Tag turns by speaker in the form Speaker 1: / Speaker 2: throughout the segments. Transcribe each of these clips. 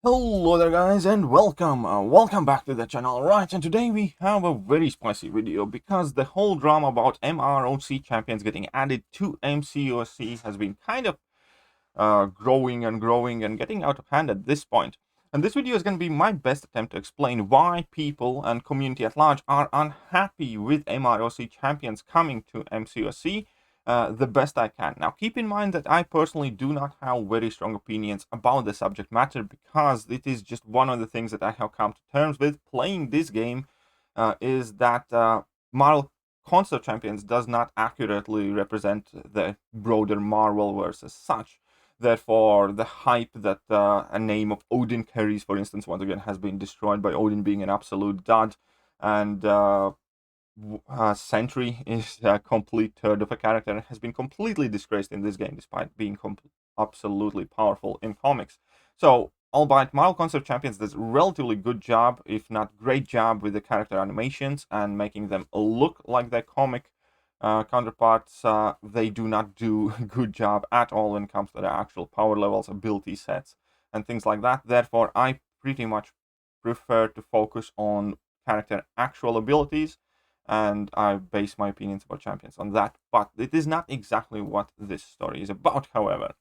Speaker 1: Hello there guys and welcome back to the channel. Right, and today we have a very spicy video because the whole drama about MROC champions getting added to MCOC has been kind of growing and growing and getting out of hand at this point. And this video is going to be my best attempt to explain why people and community at large are unhappy with MROC champions coming to MCOC the best I can. Now, keep in mind that I personally do not have very strong opinions about the subject matter because it is just one of the things that I have come to terms with playing this game is that Marvel Console Champions does not accurately represent the broader Marvelverse as such. Therefore, the hype that a name of Odin carries, for instance, once again has been destroyed by Odin being an absolute dud, and Sentry is a complete turd of a character and has been completely disgraced in this game despite being absolutely powerful in comics. So, albeit Marvel Concert Champions does a relatively good job, if not great job, with the character animations and making them look like their comic counterparts, they do not do a good job at all when it comes to their actual power levels, ability sets, and things like that. Therefore, I pretty much prefer to focus on character actual abilities, and I base my opinions about champions on that. But it is not exactly what this story is about, however.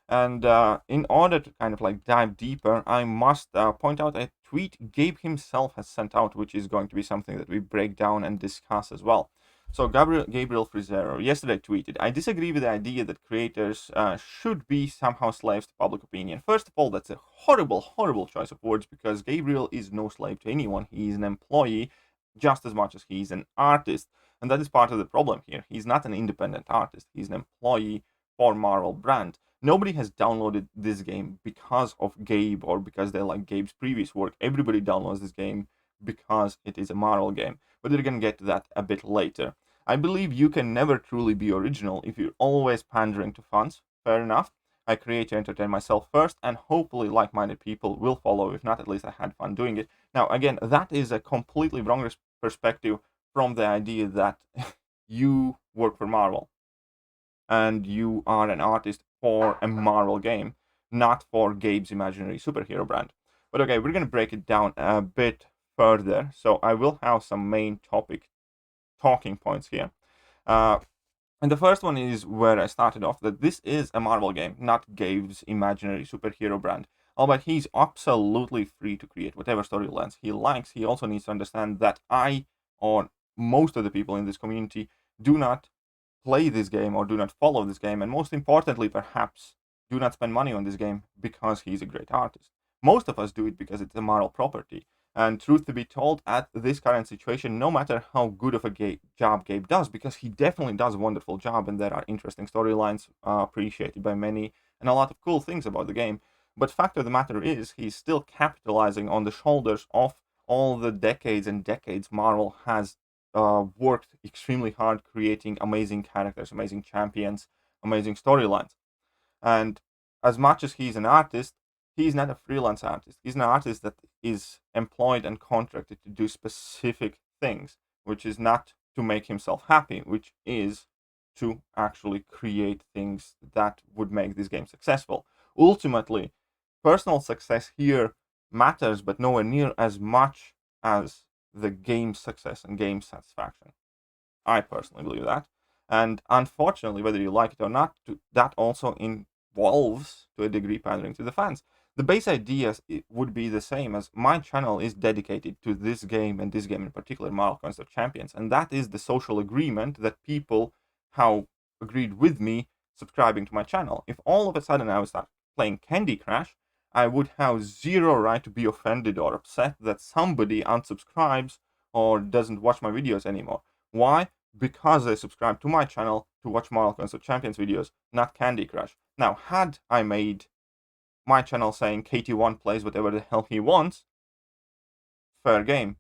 Speaker 1: And in order to kind of like dive deeper, I must point out a tweet Gabe himself has sent out, which is going to be something that we break down and discuss as well. So Gabriel Frizero yesterday tweeted, "I disagree with the idea that creators should be somehow slaves to public opinion. First of all, that's a horrible, horrible choice of words because Gabriel is no slave to anyone. He is an employee just as much as he's an artist. And that is part of the problem here. He's not an independent artist. He's an employee for Marvel brand. Nobody has downloaded this game because of Gabe or because they like Gabe's previous work. Everybody downloads this game because it is a Marvel game. But we're going to get to that a bit later. I believe you can never truly be original if you're always pandering to fans. Fair enough. I create to entertain myself first, and hopefully like-minded people will follow. If not, at least I had fun doing it. Now, again, that is a completely wrong perspective from the idea that you work for Marvel and you are an artist for a Marvel game, not for Gabe's imaginary superhero brand. But okay, we're going to break it down a bit further. So I will have some main topic talking points here. And the first one is where I started off, that this is a Marvel game, not Gabe's imaginary superhero brand. Albeit he's absolutely free to create whatever storylines he likes, he also needs to understand that I, or most of the people in this community, do not play this game or do not follow this game, and most importantly, perhaps, do not spend money on this game because he's a great artist. Most of us do it because it's a Marvel property. And truth to be told, at this current situation, no matter how good of a job Gabe does, because he definitely does a wonderful job and there are interesting storylines appreciated by many and a lot of cool things about the game, but fact of the matter is he's still capitalizing on the shoulders of all the decades and decades Marvel has worked extremely hard creating amazing characters, amazing champions, amazing storylines. And as much as he's an artist, he's not a freelance artist. He's an artist that is employed and contracted to do specific things, which is not to make himself happy, which is to actually create things that would make this game successful. Ultimately, personal success here matters, but nowhere near as much as the game's success and game satisfaction. I personally believe that. And unfortunately, whether you like it or not, that also involves, to a degree, pandering to the fans. The base idea would be the same, as my channel is dedicated to this game, and this game in particular, Marvel Concert Champions. And that is the social agreement that people have agreed with me subscribing to my channel. If all of a sudden I would start playing Candy Crush, I would have zero right to be offended or upset that somebody unsubscribes or doesn't watch my videos anymore. Why? Because they subscribe to my channel to watch Marvel Console Champions videos, not Candy Crush. Now, had I made my channel saying KT1 plays whatever the hell he wants, fair game,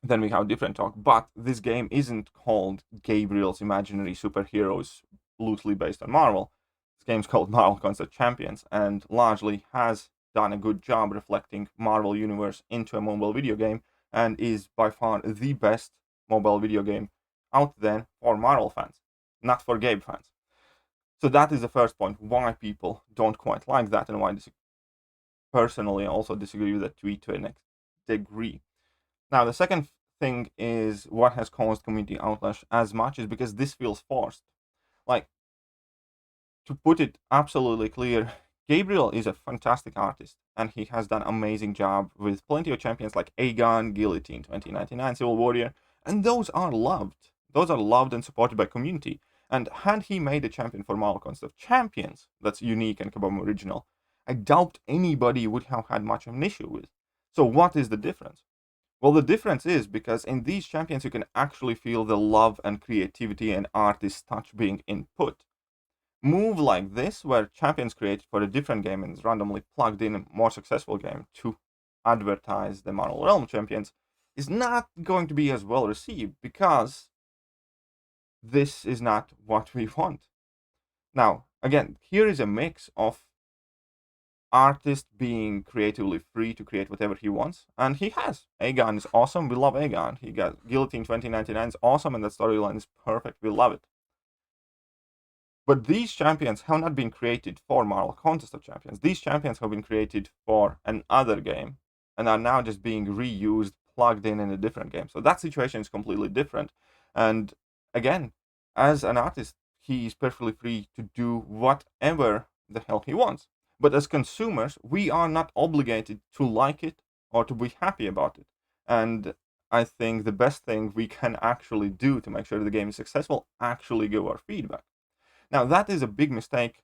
Speaker 1: then we have a different talk. But this game isn't called Gabriel's Imaginary Superheroes loosely based on Marvel. This game's called Marvel Console Champions and largely has done a good job reflecting Marvel Universe into a mobile video game and is by far the best mobile video game out there for Marvel fans, not for Gabe fans. So that is the first point, why people don't quite like that and why this personally also disagree with that tweet to a degree. Now, the second thing is what has caused community outlash as much is because this feels forced. Like, to put it absolutely clear, Gabriel is a fantastic artist, and he has done amazing job with plenty of champions like Aegon, Guillotine, 2099, Civil Warrior, and those are loved. Those are loved and supported by community. And had he made a champion for Marvel Concept of Champions that's unique and Kabam original, I doubt anybody would have had much of an issue with. So what is the difference? Well, the difference is because in these champions you can actually feel the love and creativity and artist touch being input. Move like this, where champions created for a different game and is randomly plugged in a more successful game to advertise the Marvel Realm champions, is not going to be as well received because this is not what we want. Now, again, here is a mix of artist being creatively free to create whatever he wants, and he has. Aegon is awesome. We love Aegon. He got Guillotine 2099 is awesome, and that storyline is perfect. We love it. But these champions have not been created for Marvel Contest of Champions. These champions have been created for another game and are now just being reused, plugged in a different game. So that situation is completely different. And again, as an artist, he is perfectly free to do whatever the hell he wants. But as consumers, we are not obligated to like it or to be happy about it. And I think the best thing we can actually do to make sure the game is successful, actually give our feedback. Now, that is a big mistake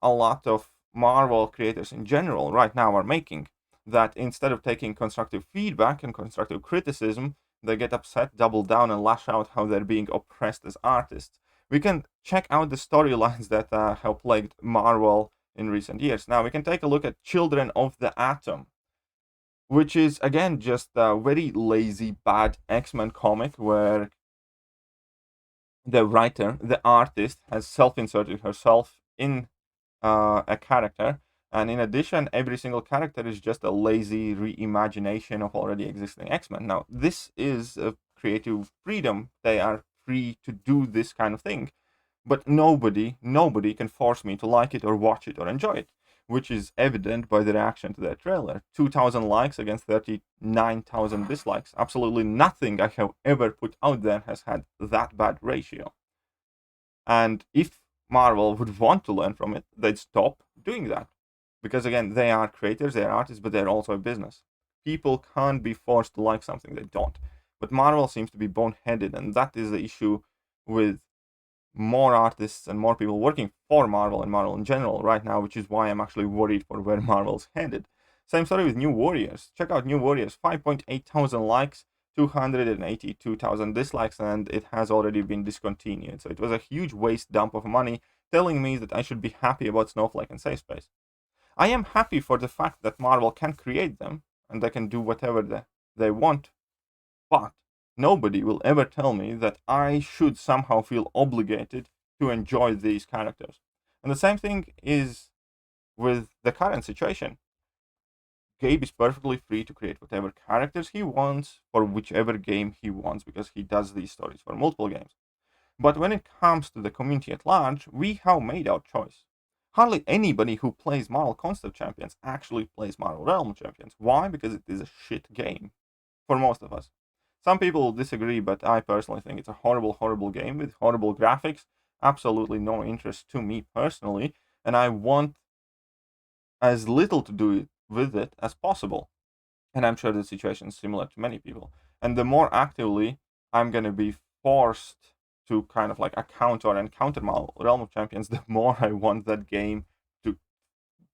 Speaker 1: a lot of Marvel creators in general right now are making. That instead of taking constructive feedback and constructive criticism, they get upset, double down, and lash out how they're being oppressed as artists. We can check out the storylines that have plagued Marvel in recent years. Now, we can take a look at Children of the Atom, which is, again, just a very lazy, bad X-Men comic where the writer, the artist, has self-inserted herself in a character, and in addition, every single character is just a lazy reimagination of already existing X-Men. Now, this is a creative freedom. They are free to do this kind of thing, but nobody can force me to like it or watch it or enjoy it, which is evident by the reaction to that trailer. 2,000 likes against 39,000 dislikes. Absolutely nothing I have ever put out there has had that bad ratio. And if Marvel would want to learn from it, they'd stop doing that. Because again, they are creators, they are artists, but they're also a business. People can't be forced to like something they don't. But Marvel seems to be boneheaded, and that is the issue with more artists and more people working for Marvel and Marvel in general right now, which is why I'm actually worried for where Marvel's headed. Same story with New Warriors. Check out New Warriors, 5.8 thousand likes, 282,000 dislikes, and it has already been discontinued. So it was a huge waste dump of money, telling me that I should be happy about Snowflake and Safe Space. I am happy for the fact that Marvel can create them, and they can do whatever they want, but nobody will ever tell me that I should somehow feel obligated to enjoy these characters. And the same thing is with the current situation. Gabe is perfectly free to create whatever characters he wants for whichever game he wants, because he does these stories for multiple games. But when it comes to the community at large, we have made our choice. Hardly anybody who plays Marvel Concept Champions actually plays Marvel Realm Champions. Why? Because it is a shit game for most of us. Some people will disagree, but I personally think it's a horrible, horrible game with horrible graphics. Absolutely no interest to me personally, and I want as little to do with it as possible. And I'm sure the situation is similar to many people. And the more actively I'm going to be forced to kind of like encounter Realm of Champions, the more I want that game to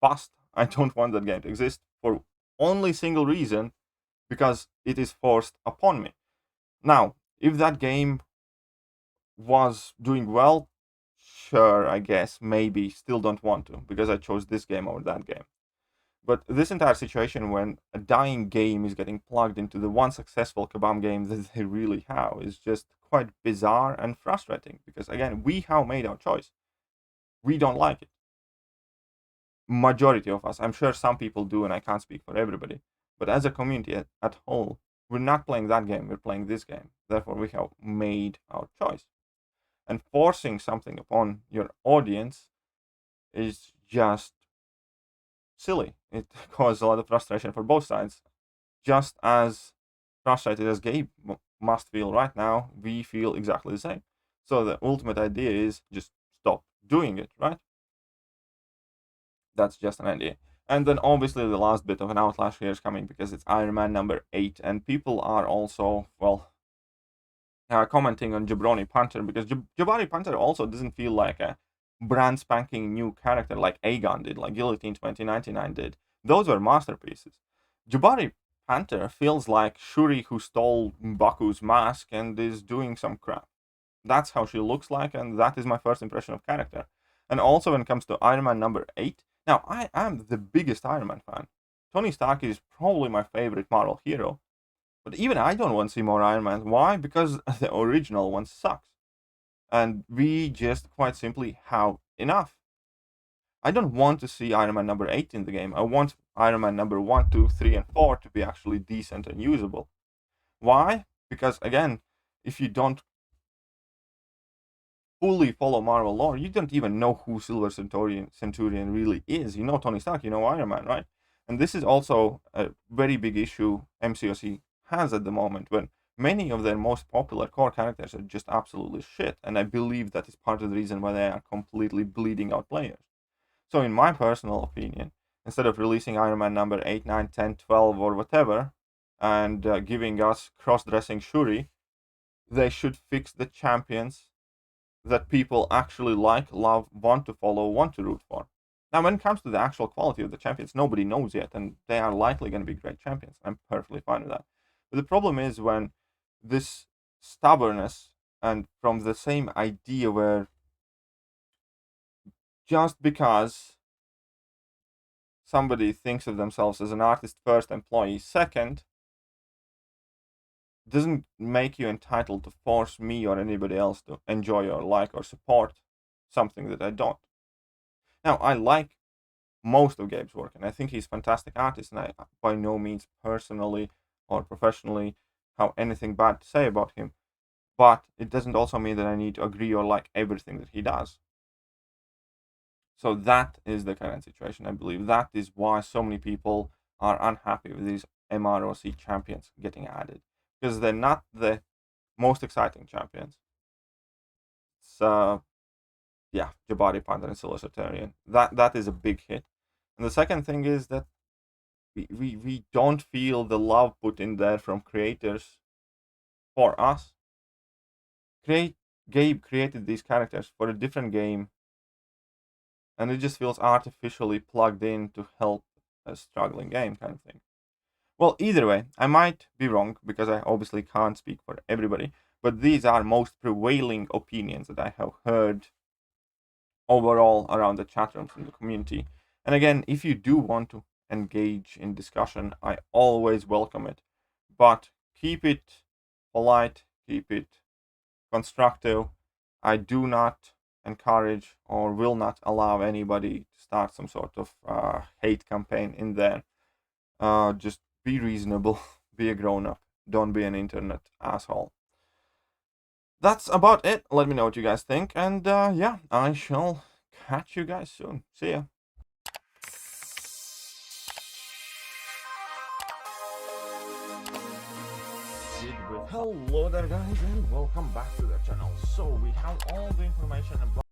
Speaker 1: bust. I don't want that game to exist for only single reason, because it is forced upon me. Now, if that game was doing well, sure, I guess, maybe, still don't want to, because I chose this game over that game. But this entire situation, when a dying game is getting plugged into the one successful Kabam game that they really have, is just quite bizarre and frustrating. Because again, we have made our choice. We don't like it. Majority of us. I'm sure some people do, and I can't speak for everybody. But as a community at whole, we're not playing that game, we're playing this game. Therefore, we have made our choice. And forcing something upon your audience is just silly. It caused a lot of frustration for both sides. Just as frustrated as Gabe must feel right now, we feel exactly the same. So the ultimate idea is just stop doing it, right? That's just an idea. And then obviously the last bit of an outlash here is coming because it's Iron Man number 8, and people are also, well, commenting on Jabroni Panther because Jabari Panther also doesn't feel like a brand spanking new character like Aegon did, like Guillotine 2099 did. Those were masterpieces. Jabari Panther feels like Shuri who stole Baku's mask and is doing some crap. That's how she looks like, and that is my first impression of character. And also when it comes to Iron Man number 8, now I am the biggest Iron Man fan. Tony Stark is probably my favorite Marvel hero, but even I don't want to see more Iron Man. Why? Because the original one sucks. And we just quite simply have enough. I don't want to see Iron Man number 8 in the game. I want Iron Man number 1, 2, 3, and 4 to be actually decent and usable. Why? Because again, if you don't fully follow Marvel lore, you don't even know who Silver Centurion really is. You know Tony Stark, you know Iron Man, right? And this is also a very big issue MCOC has at the moment when many of their most popular core characters are just absolutely shit. And I believe that is part of the reason why they are completely bleeding out players. So in my personal opinion, instead of releasing Iron Man number 8, 9, 10, 12 or whatever, and giving us cross-dressing Shuri, they should fix the champions that people actually like, love, want to follow, want to root for. Now, when it comes to the actual quality of the champions, nobody knows yet, and they are likely going to be great champions. I'm perfectly fine with that. But the problem is when this stubbornness and from the same idea where just because somebody thinks of themselves as an artist first, employee second, doesn't make you entitled to force me or anybody else to enjoy or like or support something that I don't. Now, I like most of Gabe's work, and I think he's a fantastic artist, and I by no means personally or professionally have anything bad to say about him. But it doesn't also mean that I need to agree or like everything that he does. So that is the current situation, I believe. That is why so many people are unhappy with these MROC champions getting added. Because they're not the most exciting champions. So, yeah, Jabari, Panther, and Silver Centurion. That is a big hit. And the second thing is that we don't feel the love put in there from creators for us. Gabe created these characters for a different game, and it just feels artificially plugged in to help a struggling game kind of thing. Well, either way, I might be wrong because I obviously can't speak for everybody, but these are most prevailing opinions that I have heard overall around the chat room from the community. And again, if you do want to engage in discussion, I always welcome it. But keep it polite, keep it constructive. I do not encourage or will not allow anybody to start some sort of hate campaign in there. Just be reasonable, be a grown up, don't be an internet asshole. That's about it. Let me know what you guys think, and yeah, I shall catch you guys soon. See ya. Hello there, guys, and welcome back to the channel. So we have all the information about